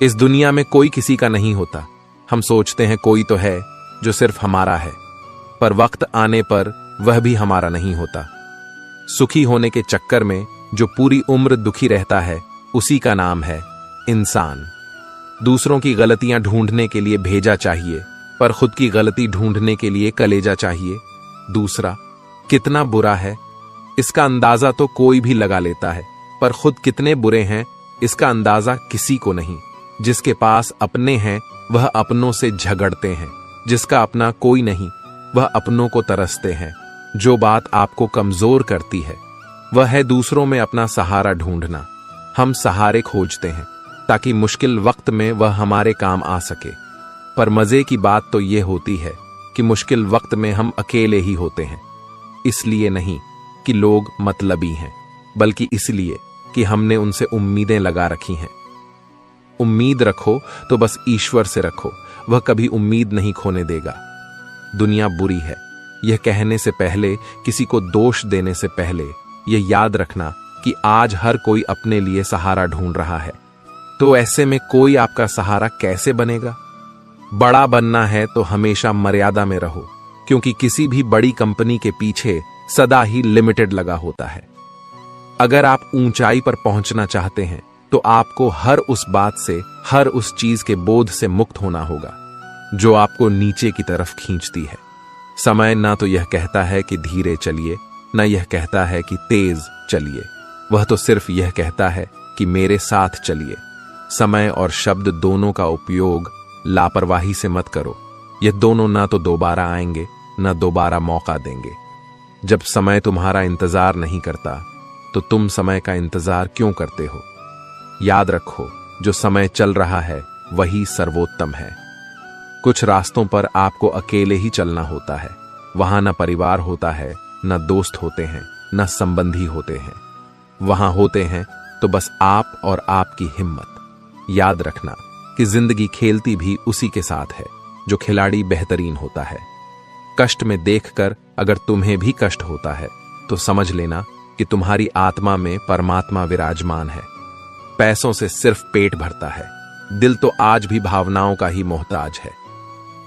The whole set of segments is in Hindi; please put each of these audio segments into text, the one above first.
इस दुनिया में कोई किसी का नहीं होता। हम सोचते हैं कोई तो है जो सिर्फ हमारा है, पर वक्त आने पर वह भी हमारा नहीं होता। सुखी होने के चक्कर में जो पूरी उम्र दुखी रहता है, उसी का नाम है इंसान। दूसरों की गलतियां ढूंढने के लिए भेजा चाहिए, पर खुद की गलती ढूंढने के लिए कलेजा चाहिए। दूसरा कितना बुरा है, इसका अंदाजा तो कोई भी लगा लेता है, पर खुद कितने बुरे हैं इसका अंदाजा किसी को नहीं। जिसके पास अपने हैं वह अपनों से झगड़ते हैं, जिसका अपना कोई नहीं वह अपनों को तरसते हैं। जो बात आपको कमजोर करती है वह है दूसरों में अपना सहारा ढूंढना। हम सहारे खोजते हैं ताकि मुश्किल वक्त में वह हमारे काम आ सके, पर मजे की बात तो यह होती है कि मुश्किल वक्त में हम अकेले ही होते हैं। इसलिए नहीं कि लोग मतलबी हैं, बल्कि इसलिए कि हमने उनसे उम्मीदें लगा रखी हैं। उम्मीद रखो तो बस ईश्वर से रखो, वह कभी उम्मीद नहीं खोने देगा। दुनिया बुरी है, यह कहने से पहले, किसी को दोष देने से पहले यह याद रखना कि आज हर कोई अपने लिए सहारा ढूंढ रहा है। तो ऐसे में कोई आपका सहारा कैसे बनेगा? बड़ा बनना है तो हमेशा मर्यादा में रहो, क्योंकि किसी भी बड़ी कंपनी के पीछे सदा ही लिमिटेड लगा होता है। अगर आप ऊंचाई पर पहुंचना चाहते हैं तो आपको हर उस बात से, हर उस चीज के बोध से मुक्त होना होगा जो आपको नीचे की तरफ खींचती है। समय ना तो यह कहता है कि धीरे चलिए, ना यह कहता है कि तेज चलिए, वह तो सिर्फ यह कहता है कि मेरे साथ चलिए। समय और शब्द दोनों का उपयोग लापरवाही से मत करो। यह दोनों ना तो दोबारा आएंगे, ना दोबारा मौका देंगे। जब समय तुम्हारा इंतजार नहीं करता तो तुम समय का इंतजार क्यों करते हो? याद रखो, जो समय चल रहा है वही सर्वोत्तम है। कुछ रास्तों पर आपको अकेले ही चलना होता है। वहां न परिवार होता है, न दोस्त होते हैं, न संबंधी होते हैं। वहां होते हैं तो बस आप और आपकी हिम्मत। याद रखना कि जिंदगी खेलती भी उसी के साथ है जो खिलाड़ी बेहतरीन होता है। कष्ट में देखकर अगर तुम्हें भी कष्ट होता है तो समझ लेना कि तुम्हारी आत्मा में परमात्मा विराजमान है। पैसों से सिर्फ पेट भरता है, दिल तो आज भी भावनाओं का ही मोहताज है।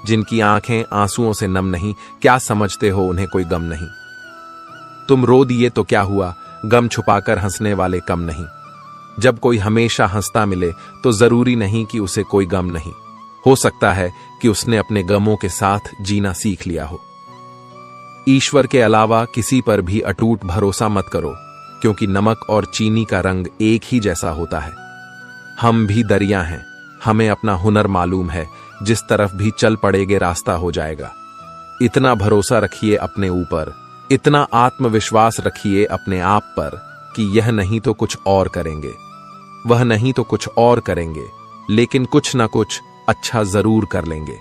जिनकी आंखें आंसुओं से नम नहीं, क्या समझते हो उन्हें कोई गम नहीं? तुम रो दिए तो क्या हुआ, गम छुपाकर हंसने वाले कम नहीं। जब कोई हमेशा हंसता मिले तो जरूरी नहीं कि उसे कोई गम नहीं। हो सकता है कि उसने अपने गमों के साथ जीना सीख लिया हो। ईश्वर के अलावा किसी पर भी अटूट भरोसा मत करो, क्योंकि नमक और चीनी का रंग एक ही जैसा होता है। हम भी दरिया हैं, हमें अपना हुनर मालूम है, जिस तरफ भी चल पड़ेगे रास्ता हो जाएगा। इतना भरोसा रखिए अपने ऊपर, इतना आत्मविश्वास रखिए अपने आप पर कि यह नहीं तो कुछ और करेंगे, वह नहीं तो कुछ और करेंगे, लेकिन कुछ ना कुछ अच्छा जरूर कर लेंगे।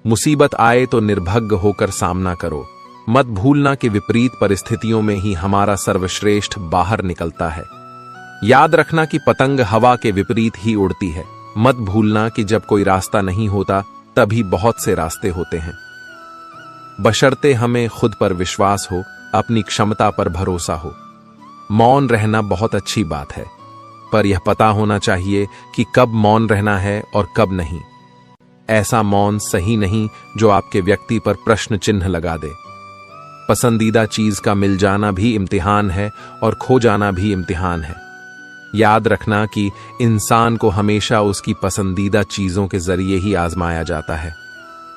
मुसीबत आए तो निर्भय होकर सामना करो। मत भूलना कि विपरीत परिस्थितियों में ही हमारा सर्वश्रेष्ठ बाहर निकलता है। याद रखना कि पतंग हवा के विपरीत ही उड़ती है। मत भूलना कि जब कोई रास्ता नहीं होता तभी बहुत से रास्ते होते हैं। बशर्ते हमें खुद पर विश्वास हो, अपनी क्षमता पर भरोसा हो। मौन रहना बहुत अच्छी बात है, पर यह पता होना चाहिए कि कब मौन रहना है और कब नहीं। ऐसा मौन सही नहीं जो आपके व्यक्ति पर प्रश्न चिन्ह लगा दे। पसंदीदा चीज का मिल जाना भी इम्तिहान है और खो जाना भी इम्तिहान है। याद रखना कि इंसान को हमेशा उसकी पसंदीदा चीजों के जरिए ही आजमाया जाता है।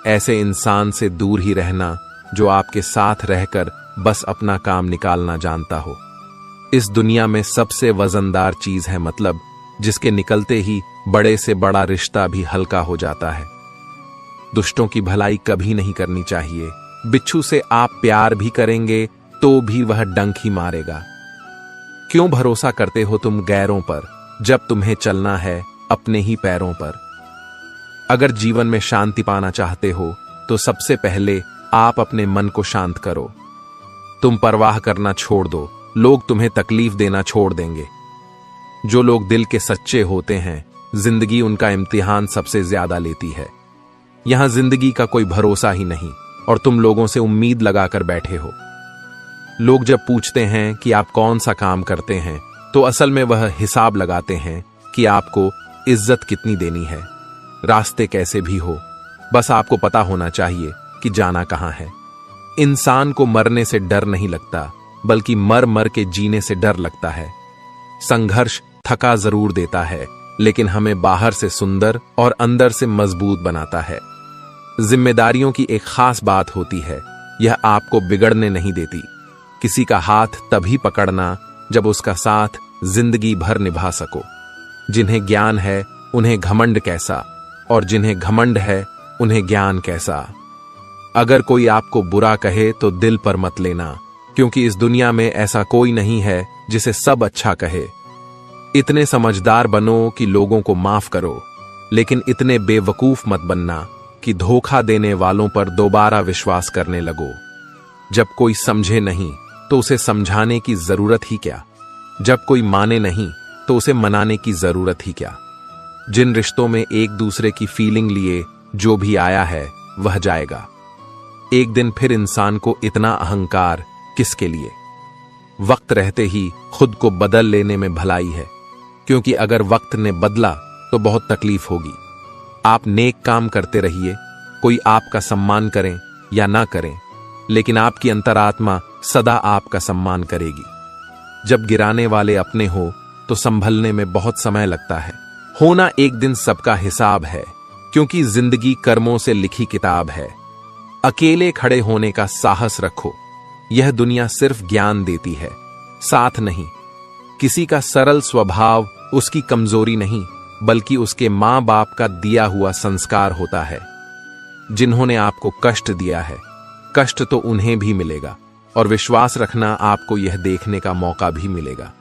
ऐसे इंसान से दूर ही रहना जो आपके साथ रहकर बस अपना काम निकालना जानता हो। इस दुनिया में सबसे वजनदार चीज है मतलब, जिसके निकलते ही बड़े से बड़ा रिश्ता भी हल्का हो जाता है। दुष्टों की भलाई कभी नहीं करनी चाहिए। बिच्छू से आप प्यार भी करेंगे तो भी वह डंक ही मारेगा। क्यों भरोसा करते हो तुम गैरों पर, जब तुम्हें चलना है अपने ही पैरों पर? अगर जीवन में शांति पाना चाहते हो तो सबसे पहले आप अपने मन को शांत करो। तुम परवाह करना छोड़ दो, लोग तुम्हें तकलीफ देना छोड़ देंगे। जो लोग दिल के सच्चे होते हैं, जिंदगी उनका इम्तिहान सबसे ज्यादा लेती है। यहां जिंदगी का कोई भरोसा ही नहीं और तुम लोगों से उम्मीद लगाकर बैठे हो। लोग जब पूछते हैं कि आप कौन सा काम करते हैं तो असल में वह हिसाब लगाते हैं कि आपको इज्जत कितनी देनी है, रास्ते कैसे भी हो, बस आपको पता होना चाहिए कि जाना कहां है। इंसान को मरने से डर नहीं लगता, बल्कि मर मर के जीने से डर लगता है। संघर्ष थका जरूर देता है, लेकिन हमें बाहर से सुंदर और अंदर से मजबूत बनाता है। जिम्मेदारियों की एक खास बात होती है, यह आपको बिगड़ने नहीं देती। किसी का हाथ तभी पकड़ना जब उसका साथ जिंदगी भर निभा सको। जिन्हें ज्ञान है उन्हें घमंड कैसा, और जिन्हें घमंड है उन्हें ज्ञान कैसा। अगर कोई आपको बुरा कहे तो दिल पर मत लेना, क्योंकि इस दुनिया में ऐसा कोई नहीं है जिसे सब अच्छा कहे। इतने समझदार बनो कि लोगों को माफ करो, लेकिन इतने बेवकूफ मत बनना कि धोखा देने वालों पर दोबारा विश्वास करने लगो। जब कोई समझे नहीं तो उसे समझाने की जरूरत ही क्या, जब कोई माने नहीं तो उसे मनाने की जरूरत ही क्या। जिन रिश्तों में एक दूसरे की फीलिंग लिए जो भी आया है वह जाएगा। एक दिन फिर इंसान को इतना अहंकार किसके लिए। वक्त रहते ही खुद को बदल लेने में भलाई है, क्योंकि अगर वक्त ने बदला तो बहुत तकलीफ होगी। आप नेक काम करते रहिए, कोई आपका सम्मान करें या ना करें, लेकिन आपकी अंतरात्मा सदा आपका सम्मान करेगी। जब गिराने वाले अपने हो तो संभलने में बहुत समय लगता है। होना एक दिन सबका हिसाब है, क्योंकि जिंदगी कर्मों से लिखी किताब है। अकेले खड़े होने का साहस रखो, यह दुनिया सिर्फ ज्ञान देती है, साथ नहीं। किसी का सरल स्वभाव उसकी कमजोरी नहीं, बल्कि उसके मां बाप का दिया हुआ संस्कार होता है। जिन्होंने आपको कष्ट दिया है, कष्ट तो उन्हें भी मिलेगा, और विश्वास रखना आपको यह देखने का मौका भी मिलेगा।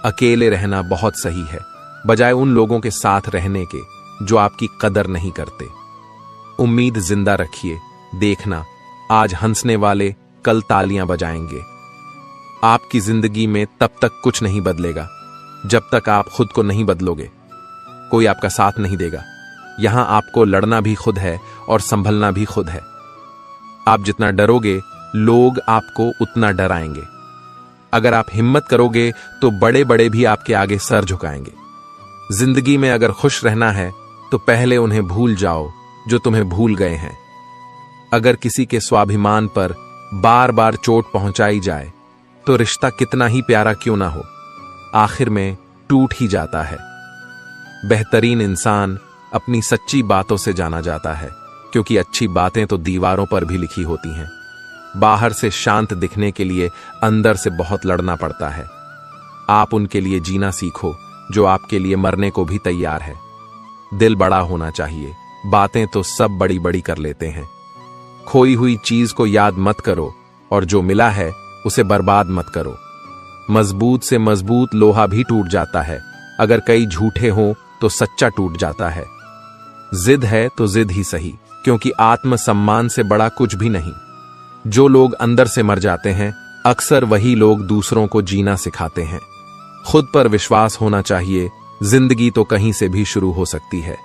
अकेले रहना बहुत सही है, बजाय उन लोगों के साथ रहने के जो आपकी कदर नहीं करते। उम्मीद जिंदा रखिए, देखना आज हंसने वाले कल तालियां बजाएंगे। आपकी जिंदगी में तब तक कुछ नहीं बदलेगा जब तक आप खुद को नहीं बदलोगे। कोई आपका साथ नहीं देगा। यहां आपको लड़ना भी खुद है और संभलना भी खुद है। आप जितना डरोगे लोग आपको उतना डराएंगे। अगर आप हिम्मत करोगे तो बड़े बड़े भी आपके आगे सर झुकाएंगे। जिंदगी में अगर खुश रहना है तो पहले उन्हें भूल जाओ जो तुम्हें भूल गए हैं। अगर किसी के स्वाभिमान पर बार बार चोट पहुंचाई जाए तो रिश्ता कितना ही प्यारा क्यों ना हो, आखिर में टूट ही जाता है। बेहतरीन इंसान अपनी सच्ची बातों से जाना जाता है, क्योंकि अच्छी बातें तो दीवारों पर भी लिखी होती हैं। बाहर से शांत दिखने के लिए अंदर से बहुत लड़ना पड़ता है। आप उनके लिए जीना सीखो जो आपके लिए मरने को भी तैयार है। दिल बड़ा होना चाहिए, बातें तो सब बड़ी बड़ी कर लेते हैं। खोई हुई चीज को याद मत करो, और जो मिला है उसे बर्बाद मत करो। मजबूत से मजबूत लोहा भी टूट जाता है, अगर कई झूठे हों तो सच्चा टूट जाता है। जिद है तो जिद ही सही, क्योंकि आत्मसम्मान से बड़ा कुछ भी नहीं। जो लोग अंदर से मर जाते हैं, अक्सर वही लोग दूसरों को जीना सिखाते हैं। खुद पर विश्वास होना चाहिए, जिंदगी तो कहीं से भी शुरू हो सकती है।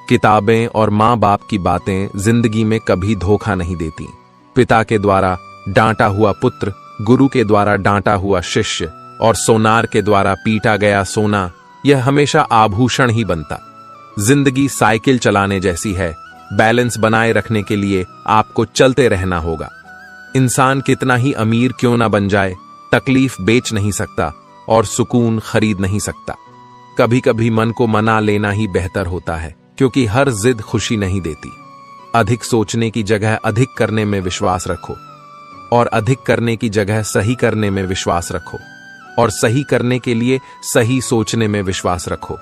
किताबें और माँ बाप की बातें जिंदगी में कभी धोखा नहीं देती। पिता के द्वारा डांटा हुआ पुत्र, गुरु के द्वारा डांटा हुआ शिष्य, और सोनार के द्वारा पीटा गया सोना, यह हमेशा आभूषण ही बनता। जिंदगी साइकिल चलाने जैसी है, बैलेंस बनाए रखने के लिए आपको चलते रहना होगा। इंसान कितना ही अमीर क्यों ना बन जाए, तकलीफ बेच नहीं सकता और सुकून खरीद नहीं सकता। कभी कभी मन को मना लेना ही बेहतर होता है, क्योंकि हर जिद खुशी नहीं देती। अधिक सोचने की जगह अधिक करने में विश्वास रखो, और अधिक करने की जगह सही करने में विश्वास रखो, और सही करने के लिए सही सोचने में विश्वास रखो।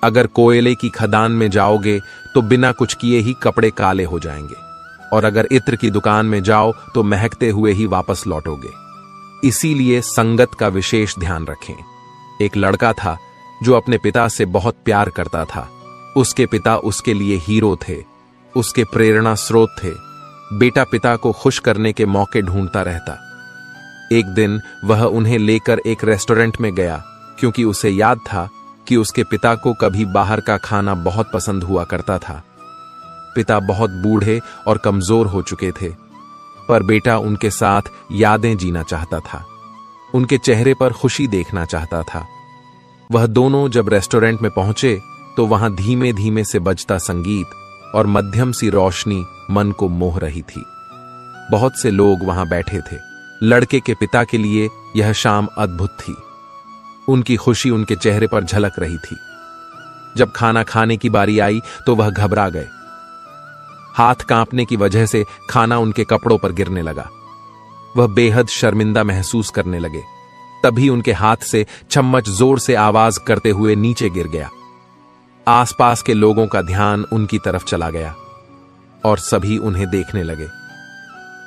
अगर कोयले की खदान में जाओगे तो बिना कुछ किए ही कपड़े काले हो जाएंगे, और अगर इत्र की दुकान में जाओ तो महकते हुए ही वापस लौटोगे। इसीलिए संगत का विशेष ध्यान रखें। एक लड़का था जो अपने पिता से बहुत प्यार करता था। उसके पिता उसके लिए हीरो थे, उसके प्रेरणा स्रोत थे। बेटा पिता को खुश करने के मौके ढूंढता रहता। एक दिन वह उन्हें लेकर एक रेस्टोरेंट में गया, क्योंकि उसे याद था कि उसके पिता को कभी बाहर का खाना बहुत पसंद हुआ करता था। पिता बहुत बूढ़े और कमजोर हो चुके थे, पर बेटा उनके साथ यादें जीना चाहता था। उनके चेहरे पर खुशी देखना चाहता था। वह दोनों जब रेस्टोरेंट में पहुंचे तो वहां धीमे धीमे से बजता संगीत और मध्यम सी रोशनी मन को मोह रही थी। बहुत से लोग वहां बैठे थे। लड़के के पिता के लिए यह शाम अद्भुत थी। उनकी खुशी उनके चेहरे पर झलक रही थी। जब खाना खाने की बारी आई तो वह घबरा गए। हाथ कांपने की वजह से खाना उनके कपड़ों पर गिरने लगा। वह बेहद शर्मिंदा महसूस करने लगे। तभी उनके हाथ से चम्मच जोर से आवाज करते हुए नीचे गिर गया। आसपास के लोगों का ध्यान उनकी तरफ चला गया और सभी उन्हें देखने लगे।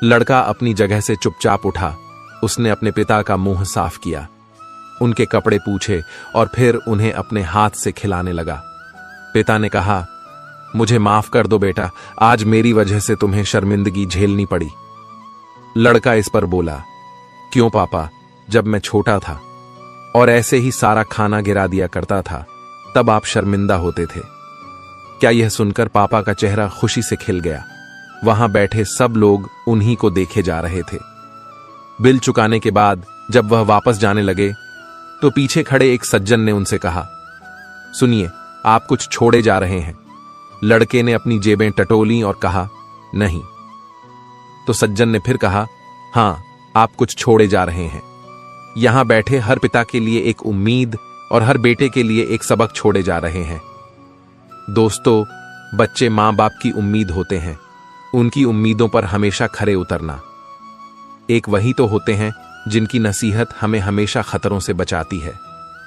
लड़का अपनी जगह से चुपचाप उठा। उसने अपने पिता का मुंह साफ किया, उनके कपड़े पूछे और फिर उन्हें अपने हाथ से खिलाने लगा। पिता ने कहा, मुझे माफ कर दो बेटा, आज मेरी वजह से तुम्हें शर्मिंदगी झेलनी पड़ी। लड़का इस पर बोला, क्यों पापा, जब मैं छोटा था और ऐसे ही सारा खाना गिरा दिया करता था तब आप शर्मिंदा होते थे। क्या यह सुनकर पापा का चेहरा खुशी से खिल गया। वहां बैठे सब लोग उन्हीं को देखे जा रहे थे। बिल चुकाने के बाद जब वह वापस जाने लगे तो पीछे खड़े एक सज्जन ने उनसे कहा, सुनिए, आप कुछ छोड़े जा रहे हैं। लड़के ने अपनी जेबें टटोली और कहा, नहीं। तो सज्जन ने फिर कहा, हां, आप कुछ छोड़े जा रहे हैं। यहां बैठे हर पिता के लिए एक उम्मीद और हर बेटे के लिए एक सबक छोड़े जा रहे हैं। दोस्तों, बच्चे मां बाप की उम्मीद होते हैं। उनकी उम्मीदों पर हमेशा खरे उतरना। एक वही तो होते हैं जिनकी नसीहत हमें हमेशा खतरों से बचाती है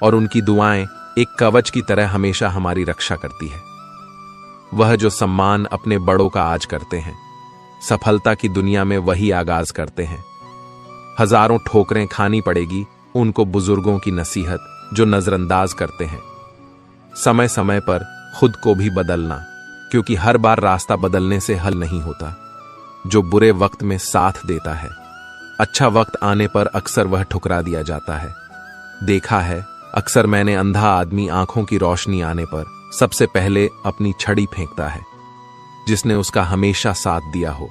और उनकी दुआएं एक कवच की तरह हमेशा हमारी रक्षा करती है। वह जो सम्मान अपने बड़ों का आज करते हैं, सफलता की दुनिया में वही आगाज करते हैं। हजारों ठोकरें खानी पड़ेगी उनको बुजुर्गों की नसीहत जो नजरअंदाज करते हैं। समय समय पर खुद को भी बदलना, क्योंकि हर बार रास्ता बदलने से हल नहीं होता। जो बुरे वक्त में साथ देता है, अच्छा वक्त आने पर अक्सर वह ठुकरा दिया जाता है। देखा है, अक्सर मैंने अंधा आदमी आंखों की रोशनी आने पर सबसे पहले अपनी छड़ी फेंकता है, जिसने उसका हमेशा साथ दिया हो।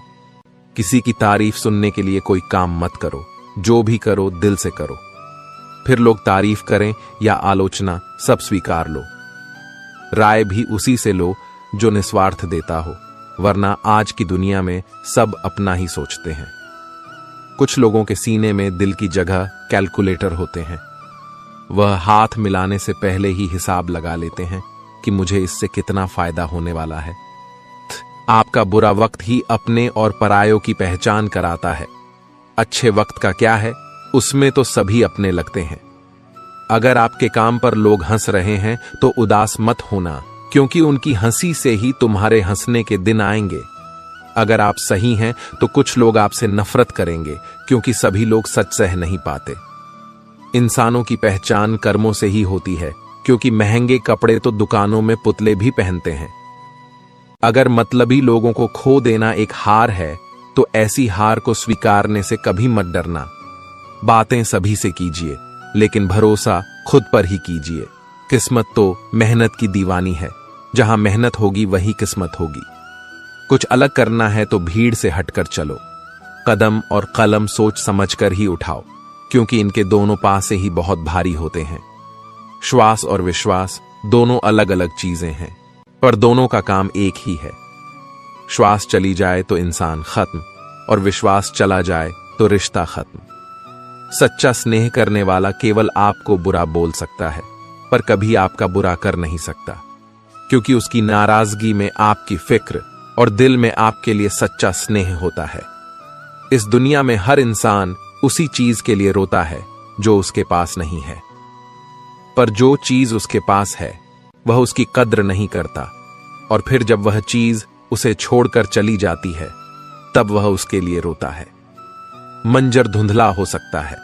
किसी की तारीफ सुनने के लिए कोई काम मत करो, जो भी करो दिल से करो। फिर लोग तारीफ करें या आलोचना, सब स्वीकार लो। राय भी उसी से लो जो निस्वार्थ देता हो, वरना आज की दुनिया में सब अपना ही सोचते हैं। कुछ लोगों के सीने में दिल की जगह कैलकुलेटर होते हैं। वह हाथ मिलाने से पहले ही हिसाब लगा लेते हैं कि मुझे इससे कितना फायदा होने वाला है। आपका बुरा वक्त ही अपने और परायों की पहचान कराता है। अच्छे वक्त का क्या है, उसमें तो सभी अपने लगते हैं। अगर आपके काम पर लोग हंस रहे हैं तो उदास मत होना, क्योंकि उनकी हंसी से ही तुम्हारे हंसने के दिन आएंगे। अगर आप सही हैं तो कुछ लोग आपसे नफरत करेंगे, क्योंकि सभी लोग सच सह नहीं पाते। इंसानों की पहचान कर्मों से ही होती है, क्योंकि महंगे कपड़े तो दुकानों में पुतले भी पहनते हैं। अगर मतलबी लोगों को खो देना एक हार है तो ऐसी हार को स्वीकारने से कभी मत डरना। बातें सभी से कीजिए, लेकिन भरोसा खुद पर ही कीजिए। किस्मत तो मेहनत की दीवानी है, जहां मेहनत होगी वही किस्मत होगी। कुछ अलग करना है तो भीड़ से हटकर चलो। कदम और कलम सोच समझकर ही उठाओ, क्योंकि इनके दोनों पासे ही बहुत भारी होते हैं। श्वास और विश्वास दोनों अलग अलग चीजें हैं, पर दोनों का काम एक ही है। श्वास चली जाए तो इंसान खत्म, और विश्वास चला जाए तो रिश्ता खत्म। सच्चा स्नेह करने वाला केवल आपको बुरा बोल सकता है, पर कभी आपका बुरा कर नहीं सकता, क्योंकि उसकी नाराजगी में आपकी फिक्र और दिल में आपके लिए सच्चा स्नेह होता है। इस दुनिया में हर इंसान उसी चीज के लिए रोता है जो उसके पास नहीं है, पर जो चीज उसके पास है वह उसकी कद्र नहीं करता, और फिर जब वह चीज उसे छोड़कर चली जाती है तब वह उसके लिए रोता है। मंजर धुंधला हो सकता है,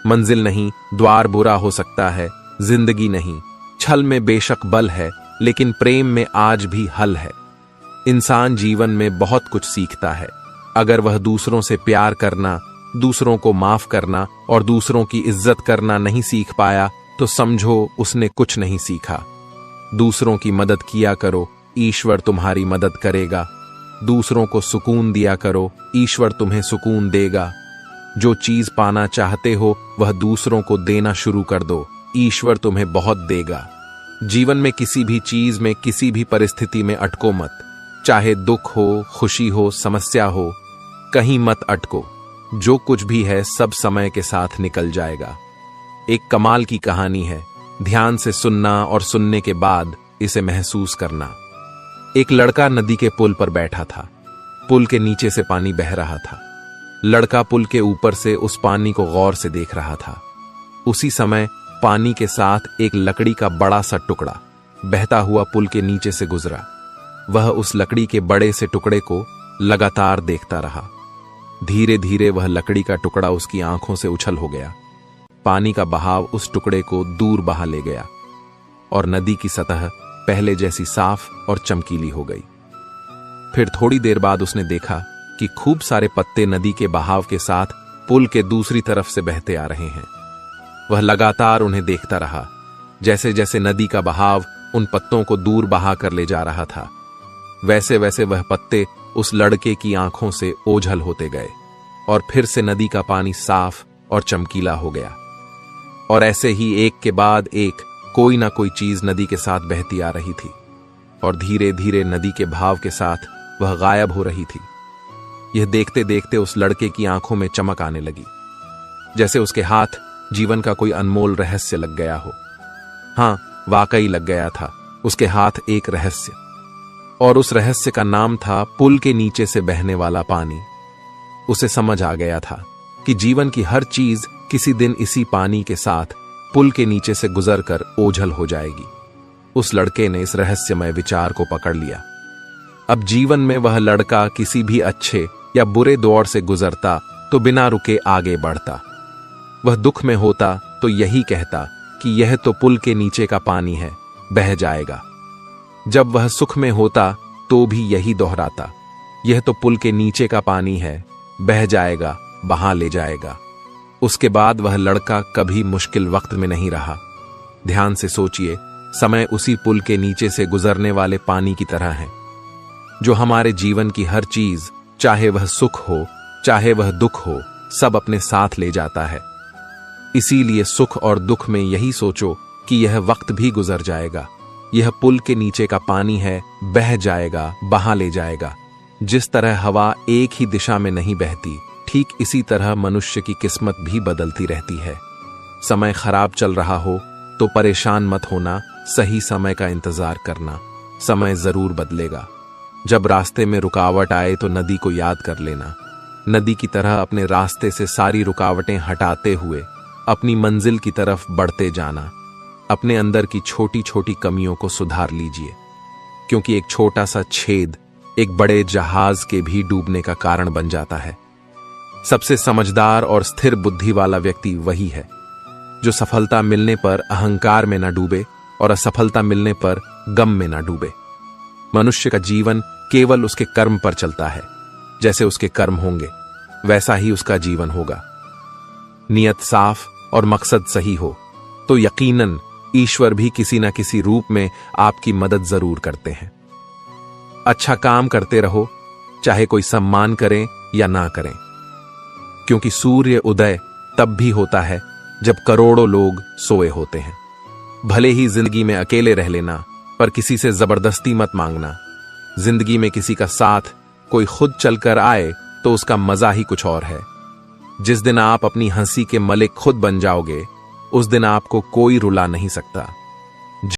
मंजिल नहीं, द्वार बुरा हो सकता है, जिंदगी नहीं। छल में बेशक बल है, लेकिन प्रेम में आज भी हल है। इंसान जीवन में बहुत कुछ सीखता है। अगर वह दूसरों से प्यार करना, दूसरों को माफ करना और दूसरों की इज्जत करना नहीं सीख पाया तो समझो उसने कुछ नहीं सीखा। दूसरों की मदद किया करो, ईश्वर तुम्हारी मदद करेगा। दूसरों को सुकून दिया करो, ईश्वर तुम्हें सुकून देगा। जो चीज पाना चाहते हो वह दूसरों को देना शुरू कर दो, ईश्वर तुम्हें बहुत देगा। जीवन में किसी भी चीज में, किसी भी परिस्थिति में अटको मत। चाहे दुख हो, खुशी हो, समस्या हो, कहीं मत अटको। जो कुछ भी है सब समय के साथ निकल जाएगा। एक कमाल की कहानी है, ध्यान से सुनना और सुनने के बाद इसे महसूस करना। एक लड़का नदी के पुल पर बैठा था। पुल के नीचे से पानी बह रहा था। लड़का पुल के ऊपर से उस पानी को गौर से देख रहा था। उसी समय पानी के साथ एक लकड़ी का बड़ा सा टुकड़ा बहता हुआ पुल के नीचे से गुजरा। वह उस लकड़ी के बड़े से टुकड़े को लगातार देखता रहा। धीरे धीरे वह लकड़ी का टुकड़ा उसकी आंखों से उछल हो गया। पानी का बहाव उस टुकड़े को दूर बहा ले गया और नदी की सतह पहले जैसी साफ और चमकीली हो गई। फिर थोड़ी देर बाद उसने देखा कि खूब सारे पत्ते नदी के बहाव के साथ पुल के दूसरी तरफ से बहते आ रहे हैं। वह लगातार उन्हें देखता रहा। जैसे जैसे नदी का बहाव उन पत्तों को दूर बहा कर ले जा रहा था, वैसे वैसे वह पत्ते उस लड़के की आंखों से ओझल होते गए और फिर से नदी का पानी साफ और चमकीला हो गया। और ऐसे ही एक के बाद एक कोई ना कोई चीज नदी के साथ बहती आ रही थी और धीरे धीरे नदी के भाव के साथ वह गायब हो रही थी। यह देखते देखते उस लड़के की आंखों में चमक आने लगी, जैसे उसके हाथ जीवन का कोई अनमोल रहस्य लग गया हो। हां, वाकई लग गया था उसके हाथ एक रहस्य, और उस रहस्य का नाम था पुल के नीचे से बहने वाला पानी। उसे समझ आ गया था कि जीवन की हर चीज किसी दिन इसी पानी के साथ पुल के नीचे से गुजरकर ओझल हो जाएगी। उस लड़के ने इस रहस्यमय विचार को पकड़ लिया। अब जीवन में वह लड़का किसी भी अच्छे या बुरे दौर से गुजरता तो बिना रुके आगे बढ़ता। वह दुख में होता तो यही कहता कि यह तो पुल के नीचे का पानी है, बह जाएगा। जब वह सुख में होता तो भी यही दोहराता, यह तो पुल के नीचे का पानी है, बह जाएगा, बहा ले जाएगा। उसके बाद वह लड़का कभी मुश्किल वक्त में नहीं रहा। ध्यान से सोचिए, समय उसी पुल के नीचे से गुजरने वाले पानी की तरह है, जो हमारे जीवन की हर चीज, चाहे वह सुख हो चाहे वह दुख हो, सब अपने साथ ले जाता है। इसीलिए सुख और दुख में यही सोचो कि यह वक्त भी गुजर जाएगा, यह पुल के नीचे का पानी है, बह जाएगा, बहा ले जाएगा। जिस तरह हवा एक ही दिशा में नहीं बहती, ठीक इसी तरह मनुष्य की किस्मत भी बदलती रहती है। समय खराब चल रहा हो तो परेशान मत होना, सही समय का इंतजार करना, समय जरूर बदलेगा। जब रास्ते में रुकावट आए तो नदी को याद कर लेना। नदी की तरह अपने रास्ते से सारी रुकावटें हटाते हुए अपनी मंजिल की तरफ बढ़ते जाना। अपने अंदर की छोटी छोटी कमियों को सुधार लीजिए, क्योंकि एक छोटा सा छेद एक बड़े जहाज के भी डूबने का कारण बन जाता है। सबसे समझदार और स्थिर बुद्धि वाला व्यक्ति वही है जो सफलता मिलने पर अहंकार में न डूबे और असफलता मिलने पर गम में न डूबे। मनुष्य का जीवन केवल उसके कर्म पर चलता है। जैसे उसके कर्म होंगे वैसा ही उसका जीवन होगा। नियत साफ और मकसद सही हो तो यकीनन ईश्वर भी किसी न किसी रूप में आपकी मदद जरूर करते हैं। अच्छा काम करते रहो, चाहे कोई सम्मान करें या ना करें, क्योंकि सूर्य उदय तब भी होता है जब करोड़ों लोग सोए होते हैं। भले ही जिंदगी में अकेले रह लेना, पर किसी से जबरदस्ती मत मांगना। जिंदगी में किसी का साथ कोई खुद चलकर आए तो उसका मजा ही कुछ और है। जिस दिन आप अपनी हंसी के मलिक खुद बन जाओगे, उस दिन आपको कोई रुला नहीं सकता।